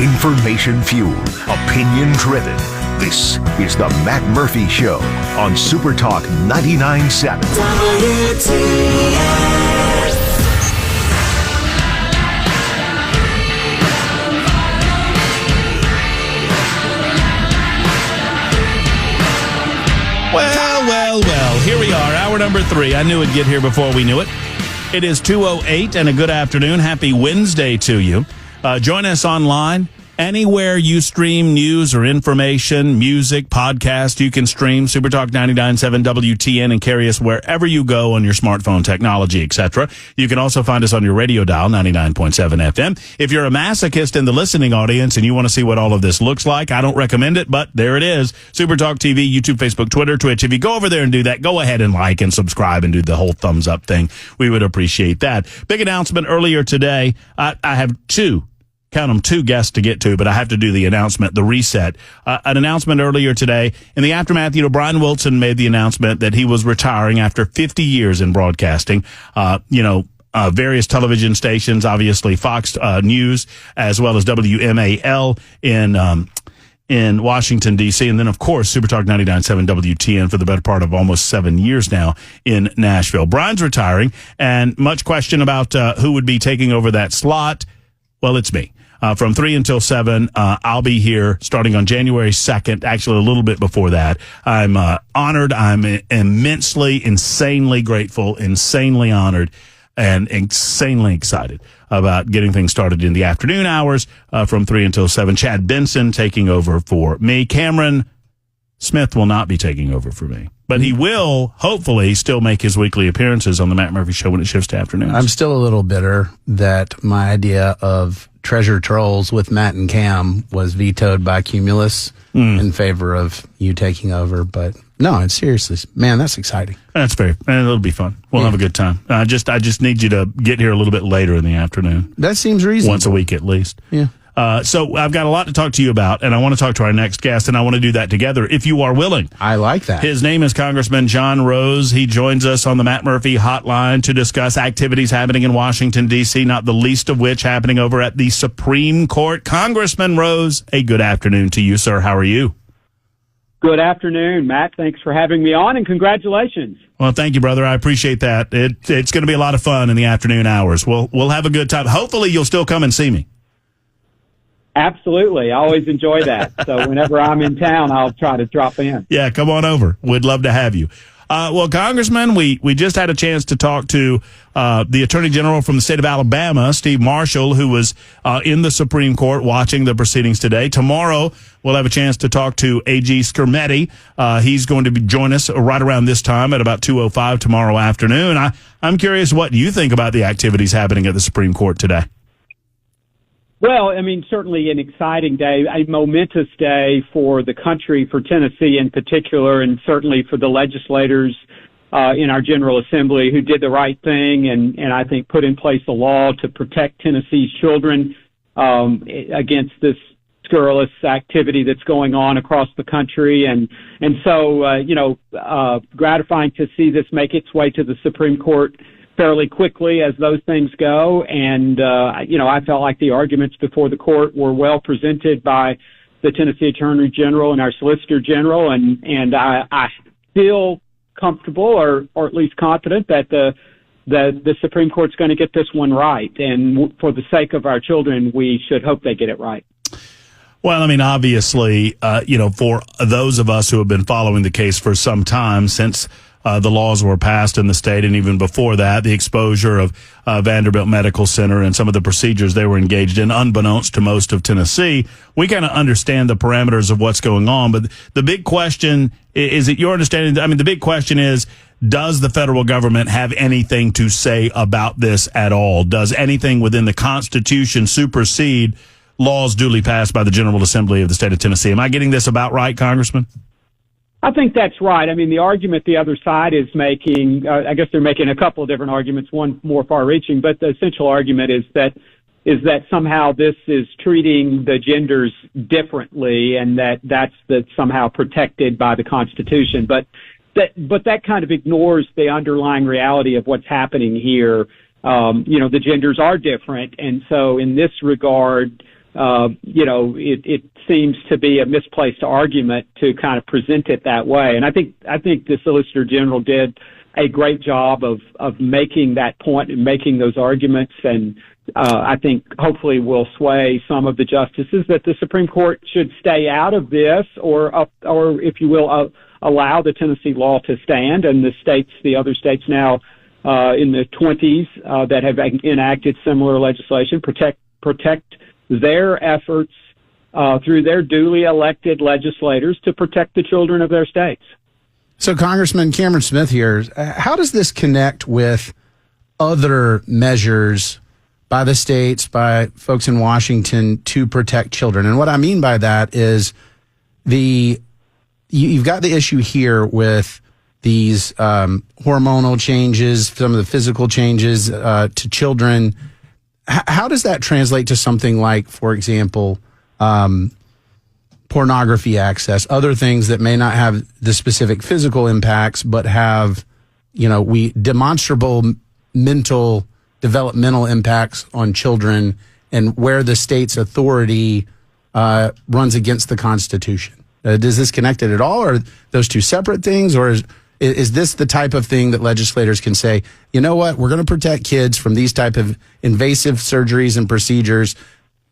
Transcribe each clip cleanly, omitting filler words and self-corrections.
Information fueled, opinion driven. This is the Matt Murphy Show on Super Talk 99.7. Well, here we are, hour number 3. I knew it'd get here before we knew it. It is 2:08 and a good afternoon. Happy Wednesday to you. Join us online. Anywhere you stream news or information, music, podcast, you can stream Supertalk 99.7 WTN and carry us wherever you go on your smartphone technology, etc. You can also find us on your radio dial, 99.7 FM. If you're a masochist in the listening audience and you want to see what all of this looks like, I don't recommend it, but there it is. Supertalk TV, YouTube, Facebook, Twitter, Twitch. If you go over there and do that, go ahead and like and subscribe and do the whole thumbs up thing. We would appreciate that. Big announcement earlier today. I have two guests to get to, but I have to do the announcement, the reset. An announcement earlier today. In the aftermath, Brian Wilson made the announcement that he was retiring after 50 years in broadcasting. Various television stations, obviously Fox News, as well as WMAL in Washington, D.C., and then, of course, Supertalk 99.7 WTN for the better part of almost 7 years now in Nashville. Brian's retiring, and much question about who would be taking over that slot. Well, it's me. From 3 until 7, I'll be here starting on January 2nd, actually a little bit before that. I'm honored. I'm immensely, insanely grateful, insanely honored, and insanely excited about getting things started in the afternoon hours from 3 until 7. Chad Benson taking over for me. Cameron Smith will not be taking over for me, but he will hopefully still make his weekly appearances on the Matt Murphy Show when it shifts to afternoons. I'm still a little bitter that my idea of Treasure Trolls with Matt and Cam was vetoed by Cumulus in favor of you taking over. But no, it's seriously, man, that's exciting. That's fair. And it'll be fun. We'll have a good time. I just need you to get here a little bit later in the afternoon. That seems reasonable. Once a week at least. Yeah. So I've got a lot to talk to you about, and I want to talk to our next guest, and I want to do that together, if you are willing. I like that. His name is Congressman John Rose. He joins us on the Matt Murphy hotline to discuss activities happening in Washington, D.C., not the least of which happening over at the Supreme Court. Congressman Rose, a good afternoon to you, sir. How are you? Good afternoon, Matt. Thanks for having me on, and congratulations. Well, thank you, brother. I appreciate that. It's going to be a lot of fun in the afternoon hours. We'll have a good time. Hopefully, you'll still come and see me. Absolutely. I always enjoy that. So whenever I'm in town, I'll try to drop in. Yeah, come on over. We'd love to have you. Well, Congressman, we just had a chance to talk to the Attorney General from the state of Alabama, Steve Marshall, who was in the Supreme Court watching the proceedings today. Tomorrow, we'll have a chance to talk to A.G. Skermetti. He's going to join us right around this time at about 2:05 tomorrow afternoon. I'm curious what you think about the activities happening at the Supreme Court today. Well, I mean, certainly an exciting day, a momentous day for the country, for Tennessee in particular, and certainly for the legislators in our General Assembly who did the right thing and I think put in place a law to protect Tennessee's children against this scurrilous activity that's going on across the country. And so, gratifying to see this make its way to the Supreme Court fairly quickly as those things go. And, I felt like the arguments before the court were well presented by the Tennessee Attorney General and our Solicitor General. And I feel comfortable or at least confident that the Supreme Court's going to get this one right. And for the sake of our children, we should hope they get it right. Well, I mean, obviously, for those of us who have been following the case for some time since the laws were passed in the state, and even before that, the exposure of Vanderbilt Medical Center and some of the procedures they were engaged in, unbeknownst to most of Tennessee, we kind of understand the parameters of what's going on. But the big question is it your understanding? I mean, the big question is, does the federal government have anything to say about this at all? Does anything within the Constitution supersede laws duly passed by the General Assembly of the state of Tennessee? Am I getting this about right, Congressman? I think that's right. I mean, the argument the other side is making, I guess they're making a couple of different arguments, one more far-reaching, but the essential argument is that somehow this is treating the genders differently and that's somehow protected by the Constitution. But that kind of ignores the underlying reality of what's happening here. The genders are different, and so in this regard, it seems to be a misplaced argument to kind of present it that way. And I think the Solicitor General did a great job of making that point and making those arguments. And I think hopefully will sway some of the justices that the Supreme Court should stay out of this, or if you will, allow the Tennessee law to stand, and the other states now in the 20s that have enacted similar legislation protect their efforts through their duly elected legislators to protect the children of their states. So, Congressman Cameron Smith here, how does this connect with other measures by the states, by folks in Washington to protect children? And what I mean by that is you've got the issue here with these hormonal changes, some of the physical changes to children. How does that translate to something like, for example, pornography access, other things that may not have the specific physical impacts, but have, demonstrable mental, developmental impacts on children, and where the state's authority runs against the Constitution? Does this connect it at all? Or are those two separate things? Or is this the type of thing that legislators can say, you know what, we're going to protect kids from these type of invasive surgeries and procedures.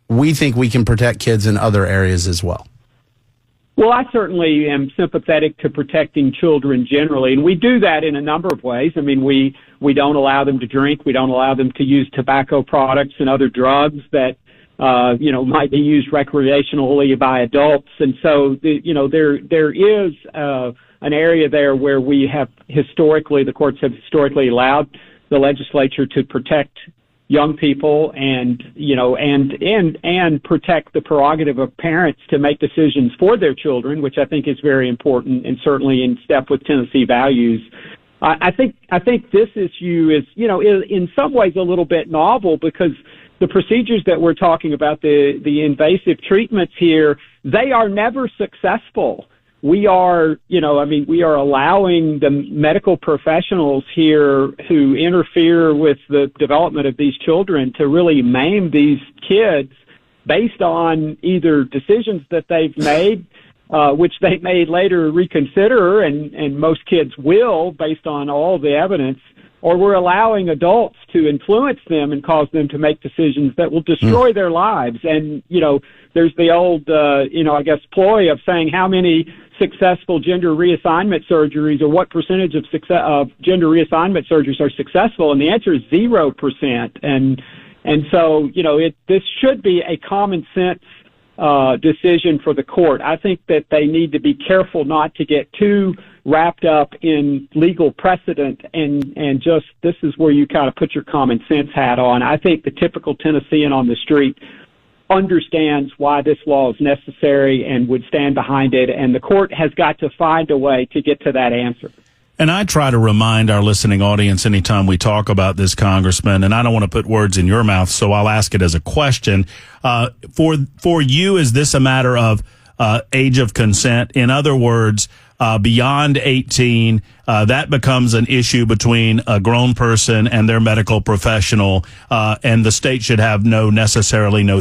We think we can protect kids in other areas as well. Well, I certainly am sympathetic to protecting children generally, and we do that in a number of ways. I mean, we don't allow them to drink. We don't allow them to use tobacco products and other drugs that, might be used recreationally by adults. And so, there is an area there where we have the courts have historically allowed the legislature to protect young people and protect the prerogative of parents to make decisions for their children, which I think is very important and certainly in step with Tennessee values. I think this issue is, in some ways a little bit novel, because the procedures that we're talking about, the invasive treatments here, they are never successful. We are allowing the medical professionals here who interfere with the development of these children to really maim these kids based on either decisions that they've made, which they may later reconsider, and most kids will based on all the evidence, or we're allowing adults to influence them and cause them to make decisions that will destroy their lives. And, there's the old, ploy of saying how many successful gender reassignment surgeries, or what percentage of gender reassignment surgeries are successful, and the answer is 0%. And so this should be a common sense decision for the court. I think that they need to be careful not to get too wrapped up in legal precedent, and just this is where you kind of put your common sense hat on. I think the typical Tennessean on the street understands why this law is necessary and would stand behind it, and the court has got to find a way to get to that answer. And I try to remind our listening audience anytime we talk about this, Congressman, and I don't want to put words in your mouth, so I'll ask it as a question. For you, is this a matter of age of consent? In other words, beyond 18, that becomes an issue between a grown person and their medical professional, and the state should have no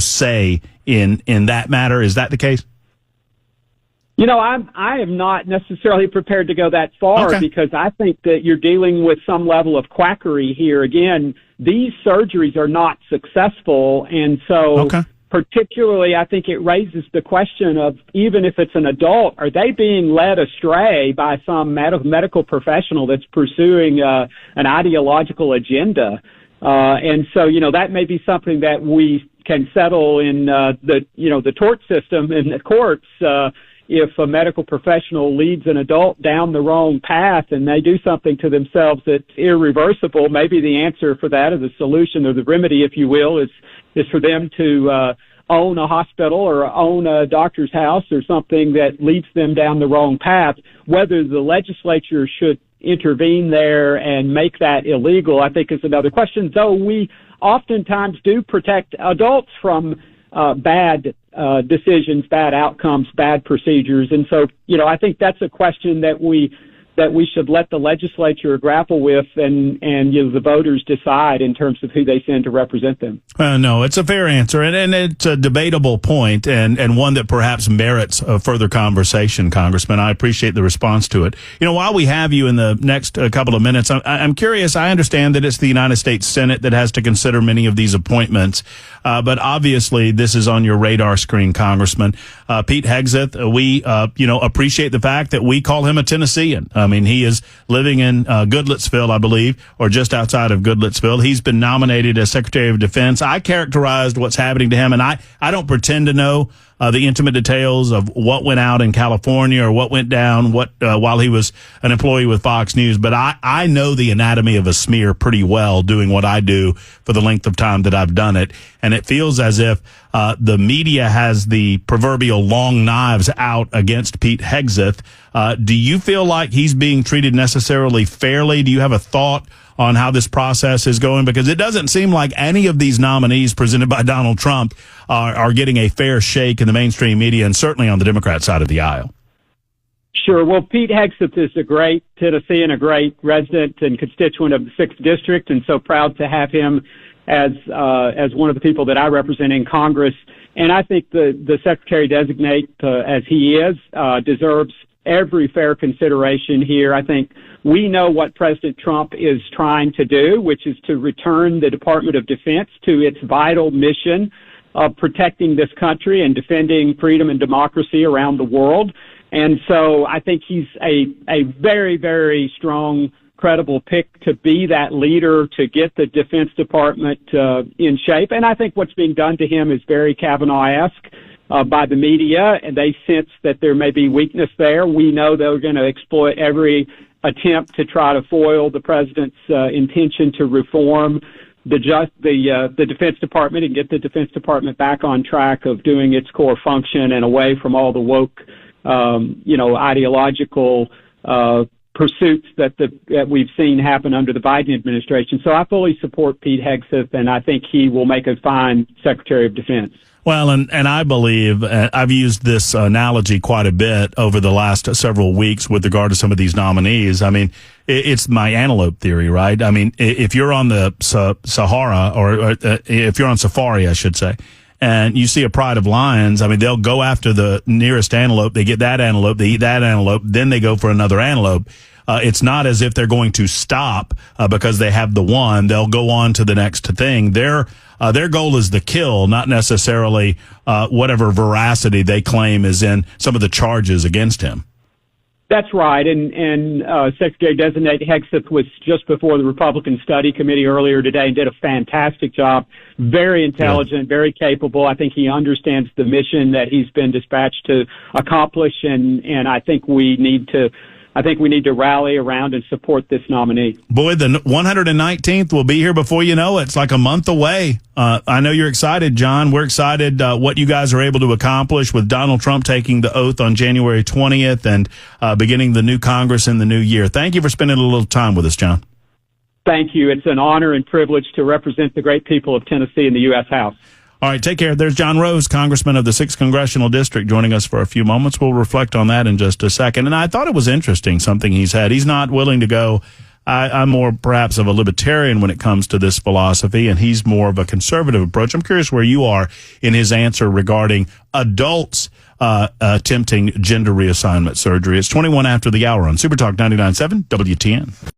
say in that matter. Is that the case? I am not necessarily prepared to go that far, because I think that you're dealing with some level of quackery here. Again, these surgeries are not successful, and so particularly I think it raises the question of, even if it's an adult, are they being led astray by some medical professional that's pursuing an ideological agenda? And so, that may be something that we can settle in the tort system in the courts. If a medical professional leads an adult down the wrong path and they do something to themselves that's irreversible, maybe the answer for that, or the solution, or the remedy, if you will, is for them to own a hospital or own a doctor's house or something that leads them down the wrong path. Whether the legislature should intervene there and make that illegal, I think, is another question, though we oftentimes do protect adults from bad decisions, bad outcomes, bad procedures. And so, I think that's a question that we that we should let the legislature grapple with and the voters decide in terms of who they send to represent them. No, it's a fair answer, and it's a debatable point, and one that perhaps merits a further conversation, Congressman. I appreciate the response to it. While we have you in the next couple of minutes, I'm curious. I understand that it's the United States Senate that has to consider many of these appointments, but obviously this is on your radar screen, Congressman. Pete Hegseth, we appreciate the fact that we call him a Tennessean. I mean, he is living in Goodlettsville, I believe, or just outside of Goodlettsville. He's been nominated as Secretary of Defense. I characterized what's happening to him, and I don't pretend to know the intimate details of what went out in California or what went down while he was an employee with Fox News. But I know the anatomy of a smear pretty well, doing what I do for the length of time that I've done it. And it feels as if the media has the proverbial long knives out against Pete Hegseth. Do you feel like he's being treated necessarily fairly? Do you have a thought on how this process is going? Because it doesn't seem like any of these nominees presented by Donald Trump are getting a fair shake in the mainstream media, and certainly on the Democrat side of the aisle. Sure. Well, Pete Hegseth is a great Tennessean, a great resident and constituent of the 6th District, and so proud to have him as one of the people that I represent in Congress. And I think the Secretary-designate, as he is, deserves every fair consideration here. I think we know what President Trump is trying to do, which is to return the Department of Defense to its vital mission of protecting this country and defending freedom and democracy around the world. And so I think he's a very, very strong, credible pick to be that leader, to get the Defense Department in shape. And I think what's being done to him is very Kavanaugh-esque by the media, and they sense that there may be weakness there. We know they're going to exploit every attempt to try to foil the president's intention to reform the Defense Department and get the Defense Department back on track of doing its core function and away from all the woke, ideological pursuits that we've seen happen under the Biden administration. So I fully support Pete Hegseth, and I think he will make a fine Secretary of Defense. Well, and I believe I've used this analogy quite a bit over the last several weeks with regard to some of these nominees. I mean, it's my antelope theory, right? I mean, if you're on the Sahara or if you're on safari, I should say, and you see a pride of lions, I mean, they'll go after the nearest antelope. They get that antelope, they eat that antelope, then they go for another antelope. It's not as if they're going to stop because they have the one. They'll go on to the next thing. Their goal is the kill, not necessarily whatever veracity they claim is in some of the charges against him. That's right. And Secretary-designate Hegseth was just before the Republican Study Committee earlier today and did a fantastic job. Very intelligent, very capable. I think he understands the mission that he's been dispatched to accomplish, and I think we need to rally around and support this nominee. Boy, the 119th will be here before you know it. It's like a month away. I know you're excited, John. We're excited what you guys are able to accomplish with Donald Trump taking the oath on January 20th and beginning the new Congress in the new year. Thank you for spending a little time with us, John. Thank you. It's an honor and privilege to represent the great people of Tennessee in the U.S. House. All right, take care. There's John Rose, Congressman of the 6th Congressional District, joining us for a few moments. We'll reflect on that in just a second. And I thought it was interesting, something he said. He's not willing to go. I'm more perhaps of a libertarian when it comes to this philosophy, and he's more of a conservative approach. I'm curious where you are in his answer regarding adults attempting gender reassignment surgery. It's 21 after the hour on Super Talk 99.7 WTN.